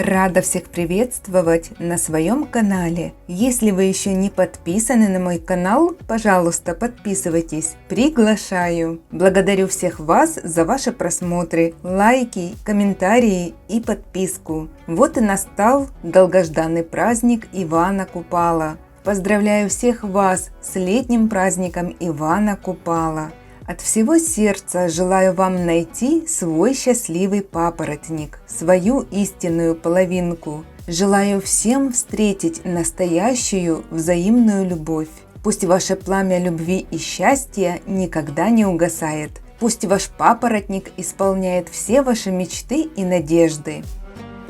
Рада всех приветствовать на своем канале. Если вы еще не подписаны на мой канал, пожалуйста, подписывайтесь. Приглашаю. Благодарю всех вас за ваши просмотры, лайки, комментарии и подписку. Вот и настал долгожданный праздник Ивана Купала. Поздравляю всех вас с летним праздником Ивана Купала. От всего сердца желаю вам найти свой счастливый папоротник, свою истинную половинку. Желаю всем встретить настоящую взаимную любовь. Пусть ваше пламя любви и счастья никогда не угасает. Пусть ваш папоротник исполняет все ваши мечты и надежды.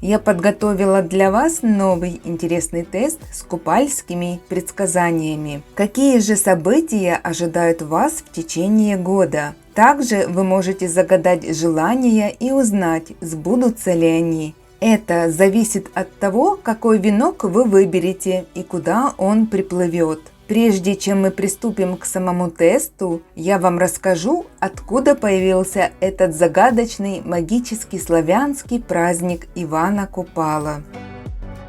Я подготовила для вас новый интересный тест с купальскими предсказаниями. Какие же события ожидают вас в течение года? Также вы можете загадать желания и узнать, сбудутся ли они. Это зависит от того, какой венок вы выберете и куда он приплывет. Прежде чем мы приступим к самому тесту, я вам расскажу, откуда появился этот загадочный магический славянский праздник Ивана Купала.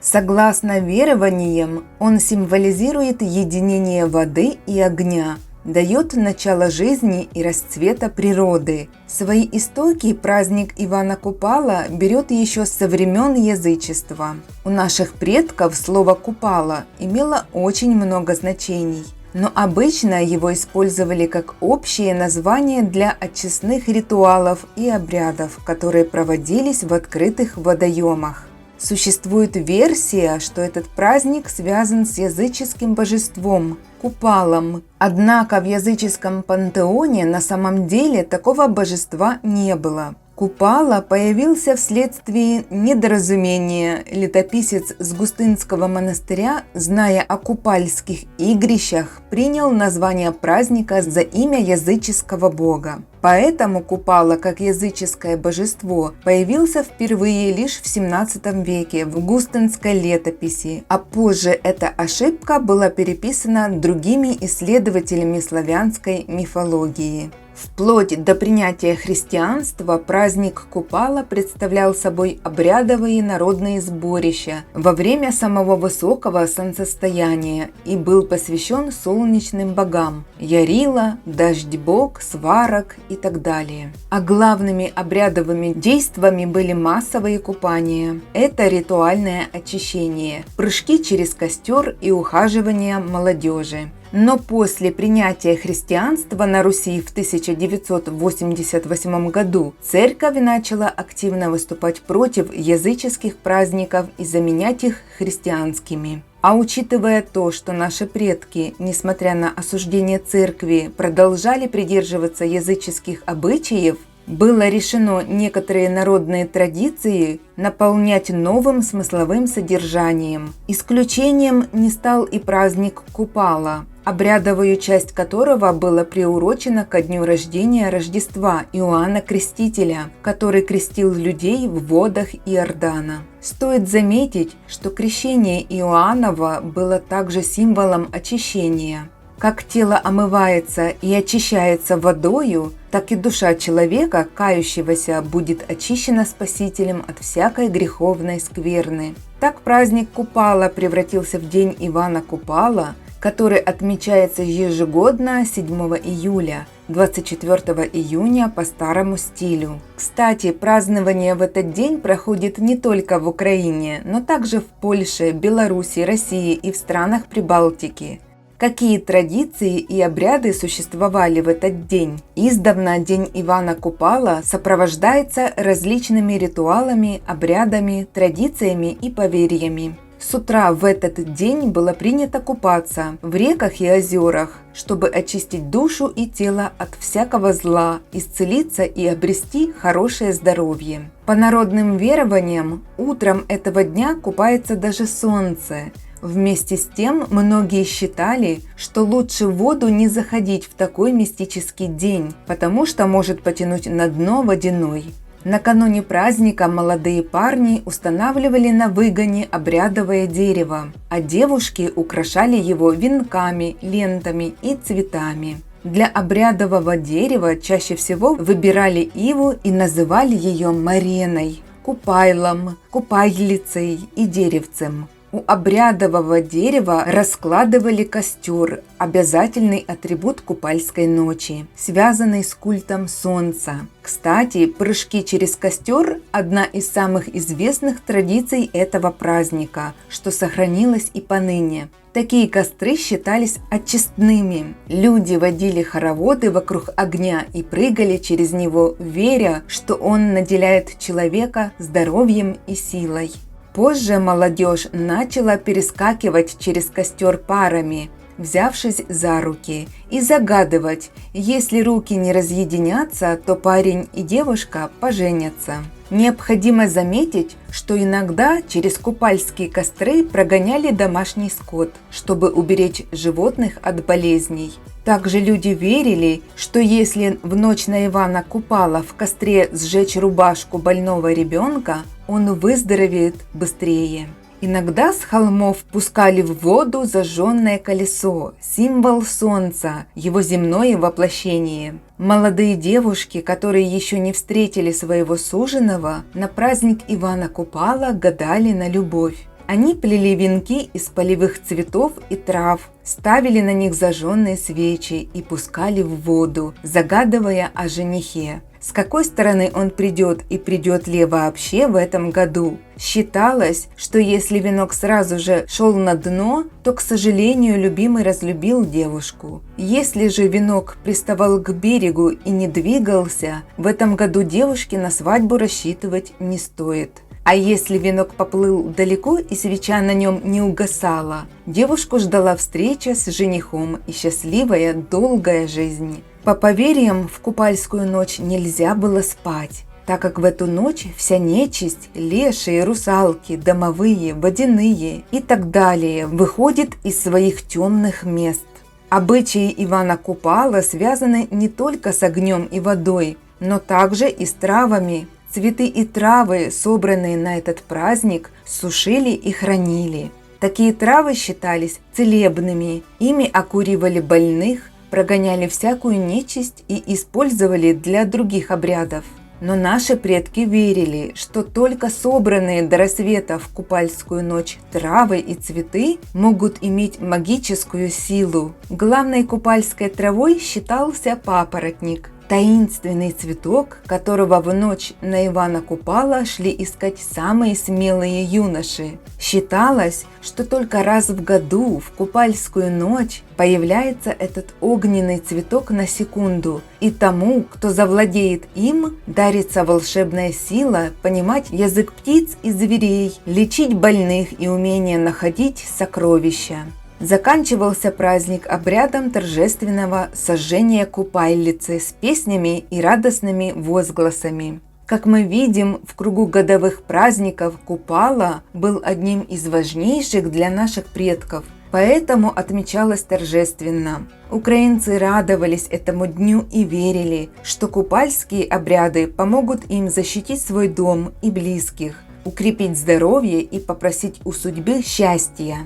Согласно верованиям, он символизирует единение воды и огня, дает начало жизни и расцвета природы. Свои истоки праздник Ивана Купала берет еще со времен язычества. У наших предков слово «купала» имело очень много значений, но обычно его использовали как общее название для очистных ритуалов и обрядов, которые проводились в открытых водоемах. Существует версия, что этот праздник связан с языческим божеством Купалом. Однако в языческом пантеоне на самом деле такого божества не было. Купала появился вследствие недоразумения. Летописец с Густынского монастыря, зная о купальских игрищах, принял название праздника за имя языческого бога. Поэтому Купала, как языческое божество, появился впервые лишь в 17 веке в Густынской летописи, а позже эта ошибка была переписана другими исследователями славянской мифологии. Вплоть до принятия христианства праздник Купала представлял собой обрядовые народные сборища во время самого высокого солнцестояния и был посвящен солнечным богам – Ярила, Дождь-бог, Сварог и так далее. А главными обрядовыми действиями были массовые купания – это ритуальное очищение, прыжки через костер и ухаживание молодежи. Но после принятия христианства на Руси в 1988 году церковь начала активно выступать против языческих праздников и заменять их христианскими. А учитывая то, что наши предки, несмотря на осуждение церкви, продолжали придерживаться языческих обычаев, было решено некоторые народные традиции наполнять новым смысловым содержанием. Исключением не стал и праздник Купала, обрядовую часть которого была приурочена ко дню рождения Рождества Иоанна Крестителя, который крестил людей в водах Иордана. Стоит заметить, что крещение Иоаннова было также символом очищения. Как тело омывается и очищается водою, так и душа человека, кающегося, будет очищена Спасителем от всякой греховной скверны. Так праздник Купала превратился в день Ивана Купала, который отмечается ежегодно 7 июля, 24 июня по старому стилю. Кстати, празднование в этот день проходит не только в Украине, но также в Польше, Беларуси, России и в странах Прибалтики. Какие традиции и обряды существовали в этот день? Издавна день Ивана Купала сопровождается различными ритуалами, обрядами, традициями и поверьями. С утра в этот день было принято купаться в реках и озерах, чтобы очистить душу и тело от всякого зла, исцелиться и обрести хорошее здоровье. По народным верованиям, утром этого дня купается даже солнце. Вместе с тем, многие считали, что лучше в воду не заходить в такой мистический день, потому что может потянуть на дно водяной. Накануне праздника молодые парни устанавливали на выгоне обрядовое дерево, а девушки украшали его венками, лентами и цветами. Для обрядового дерева чаще всего выбирали иву и называли ее мареной. купайлом, купайлицей и деревцем. У обрядового дерева раскладывали костер, обязательный атрибут купальской ночи, связанный с культом солнца. Кстати, прыжки через костер – одна из самых известных традиций этого праздника, что сохранилось и поныне. Такие костры считались очистными. Люди водили хороводы вокруг огня и прыгали через него, веря, что он наделяет человека здоровьем и силой. Позже молодежь начала перескакивать через костер парами, взявшись за руки, и загадывать, если руки не разъединятся, то парень и девушка поженятся. Необходимо заметить, что иногда через купальские костры прогоняли домашний скот, чтобы уберечь животных от болезней. Также люди верили, что если в ночь на Ивана Купала в костре сжечь рубашку больного ребенка, он выздоровеет быстрее. Иногда с холмов пускали в воду зажженное колесо, символ солнца, его земное воплощение. Молодые девушки, которые еще не встретили своего суженого, на праздник Ивана Купала гадали на любовь. Они плели венки из полевых цветов и трав, ставили на них зажженные свечи и пускали в воду, загадывая о женихе. С какой стороны он придет и придет ли вообще в этом году? Считалось, что если венок сразу же шел на дно, то, к сожалению, любимый разлюбил девушку. Если же венок приставал к берегу и не двигался, в этом году девушке на свадьбу рассчитывать не стоит. А если венок поплыл далеко и свеча на нем не угасала, девушку ждала встреча с женихом и счастливая долгая жизнь. По поверьям, в купальскую ночь нельзя было спать, так как в эту ночь вся нечисть, лешие, русалки, домовые, водяные и так далее выходит из своих темных мест. Обычаи Ивана Купала связаны не только с огнем и водой, но также и с травами. Цветы и травы, собранные на этот праздник, сушили и хранили. Такие травы считались целебными, ими окуривали больных, прогоняли всякую нечисть и использовали для других обрядов. Но наши предки верили, что только собранные до рассвета в купальскую ночь травы и цветы могут иметь магическую силу. Главной купальской травой считался папоротник. Таинственный цветок, которого в ночь на Ивана Купала шли искать самые смелые юноши. Считалось, что только раз в году, в купальскую ночь, появляется этот огненный цветок на секунду, и тому, кто завладеет им, дарится волшебная сила понимать язык птиц и зверей, лечить больных и умение находить сокровища. Заканчивался праздник обрядом торжественного сожжения купальицы с песнями и радостными возгласами. Как мы видим, в кругу годовых праздников Купала был одним из важнейших для наших предков, поэтому отмечалось торжественно. Украинцы радовались этому дню и верили, что купальские обряды помогут им защитить свой дом и близких, укрепить здоровье и попросить у судьбы счастья.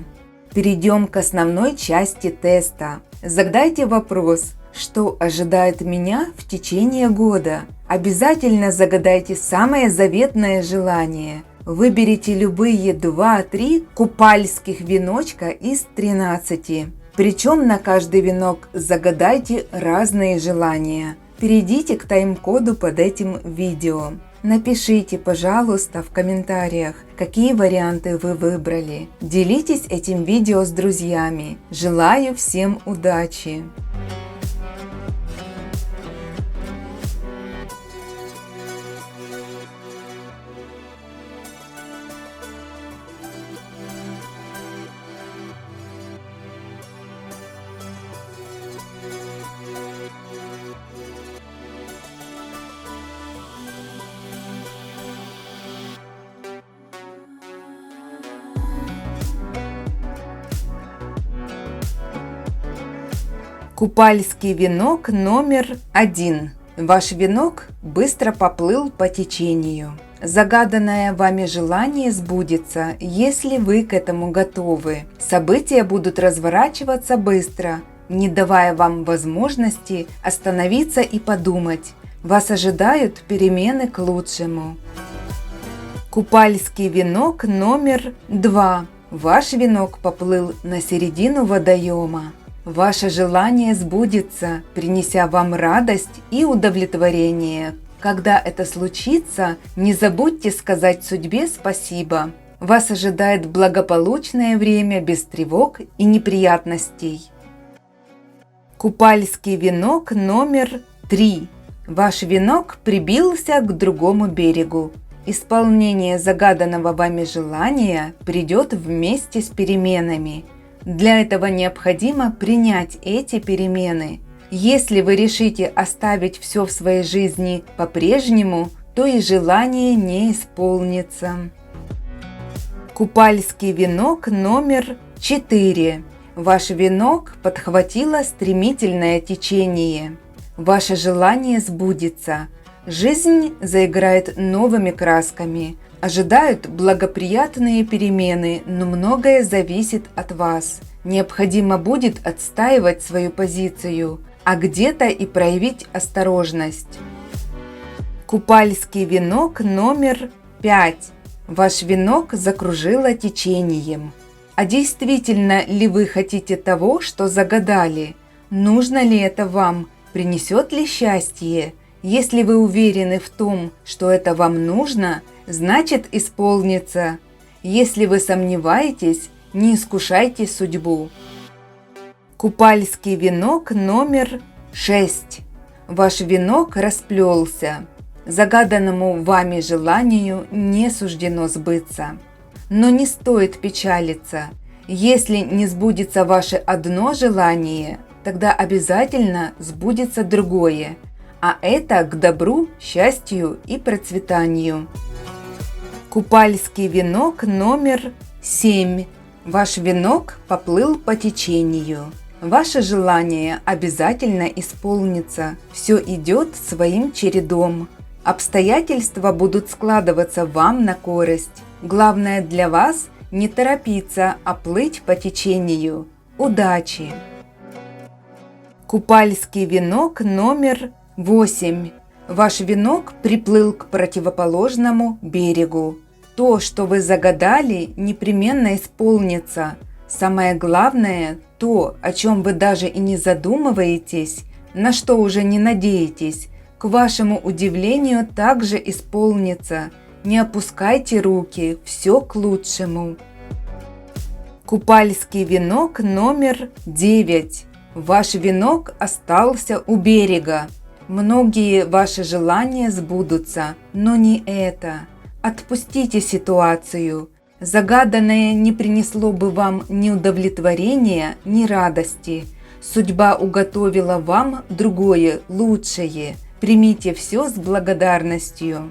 Перейдем к основной части теста. Загадайте вопрос, что ожидает меня в течение года. Обязательно загадайте самое заветное желание. Выберите любые 2-3 купальских веночка из 13. Причем на каждый венок загадайте разные желания. Перейдите к тайм-коду под этим видео. Напишите, пожалуйста, в комментариях, какие варианты вы выбрали. Делитесь этим видео с друзьями. Желаю всем удачи! Купальский венок номер 1. Ваш венок быстро поплыл по течению. Загаданное вами желание сбудется, если вы к этому готовы. События будут разворачиваться быстро, не давая вам возможности остановиться и подумать. Вас ожидают перемены к лучшему. Купальский венок номер 2. Ваш венок поплыл на середину водоема. Ваше желание сбудется, принеся вам радость и удовлетворение. Когда это случится, не забудьте сказать судьбе спасибо. Вас ожидает благополучное время без тревог и неприятностей. Купальский венок номер 3. Ваш венок прибился к другому берегу. Исполнение загаданного вами желания придет вместе с переменами. Для этого необходимо принять эти перемены. Если вы решите оставить все в своей жизни по-прежнему, то и желание не исполнится. Купальский венок номер 4. Ваш венок подхватило стремительное течение. Ваше желание сбудется. Жизнь заиграет новыми красками. Ожидают благоприятные перемены, но многое зависит от вас. Необходимо будет отстаивать свою позицию, а где-то и проявить осторожность. Купальский венок номер 5. Ваш венок закружило течением. А действительно ли вы хотите того, что загадали? Нужно ли это вам? Принесет ли счастье? Если вы уверены в том, что это вам нужно, значит исполнится. Если вы сомневаетесь, не искушайте судьбу. Купальский венок номер 6. Ваш венок расплелся. Загаданному вами желанию не суждено сбыться. Но не стоит печалиться. Если не сбудется ваше одно желание, тогда обязательно сбудется другое. А это к добру, счастью и процветанию. Купальский венок номер 7. Ваш венок поплыл по течению. Ваше желание обязательно исполнится. Все идет своим чередом. Обстоятельства будут складываться вам на користь. Главное для вас не торопиться, а плыть по течению. Удачи! Купальский венок номер 8. Ваш венок приплыл к противоположному берегу. То, что вы загадали, непременно исполнится. Самое главное – то, о чем вы даже и не задумываетесь, на что уже не надеетесь, к вашему удивлению также исполнится. Не опускайте руки, все к лучшему. Купальский венок номер 9. Ваш венок остался у берега. Многие ваши желания сбудутся, но не это. Отпустите ситуацию. Загаданное не принесло бы вам ни удовлетворения, ни радости. Судьба уготовила вам другое, лучшее. Примите все с благодарностью.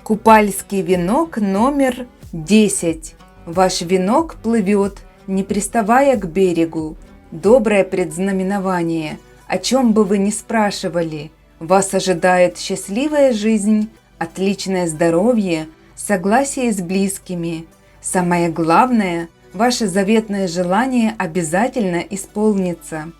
Купальский венок номер 10. Ваш венок плывет, не приставая к берегу. Доброе предзнаменование. О чем бы вы ни спрашивали, вас ожидает счастливая жизнь, отличное здоровье, согласие с близкими. Самое главное, ваше заветное желание обязательно исполнится.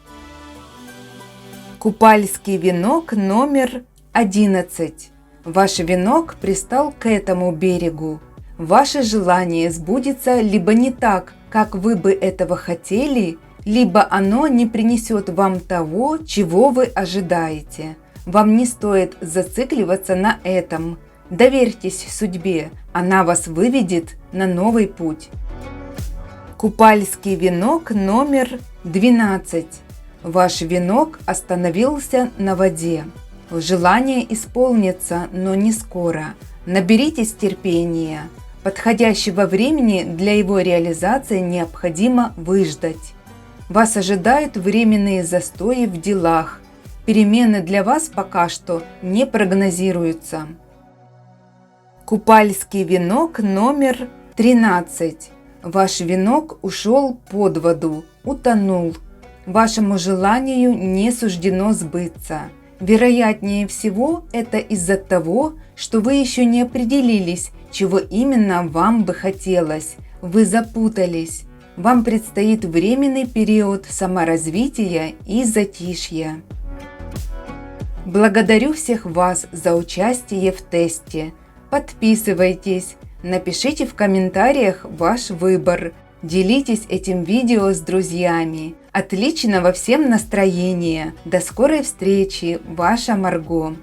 Купальский венок номер 11. Ваш венок пристал к этому берегу. Ваше желание сбудется либо не так, как вы бы этого хотели, либо оно не принесет вам того, чего вы ожидаете. Вам не стоит зацикливаться на этом. Доверьтесь судьбе, она вас выведет на новый путь. Купальский венок номер 12. Ваш венок остановился на воде. Желание исполнится, но не скоро. Наберитесь терпения. Подходящего времени для его реализации необходимо выждать. Вас ожидают временные застои в делах. Перемены для вас пока что не прогнозируются. Купальский венок номер 13. Ваш венок ушел под воду, утонул. Вашему желанию не суждено сбыться. Вероятнее всего, это из-за того, что вы еще не определились, чего именно вам бы хотелось. Вы запутались. Вам предстоит временный период саморазвития и затишья. Благодарю всех вас за участие в тесте. Подписывайтесь, напишите в комментариях ваш выбор, делитесь этим видео с друзьями. Отличного всем настроения! До скорой встречи, ваша Марго!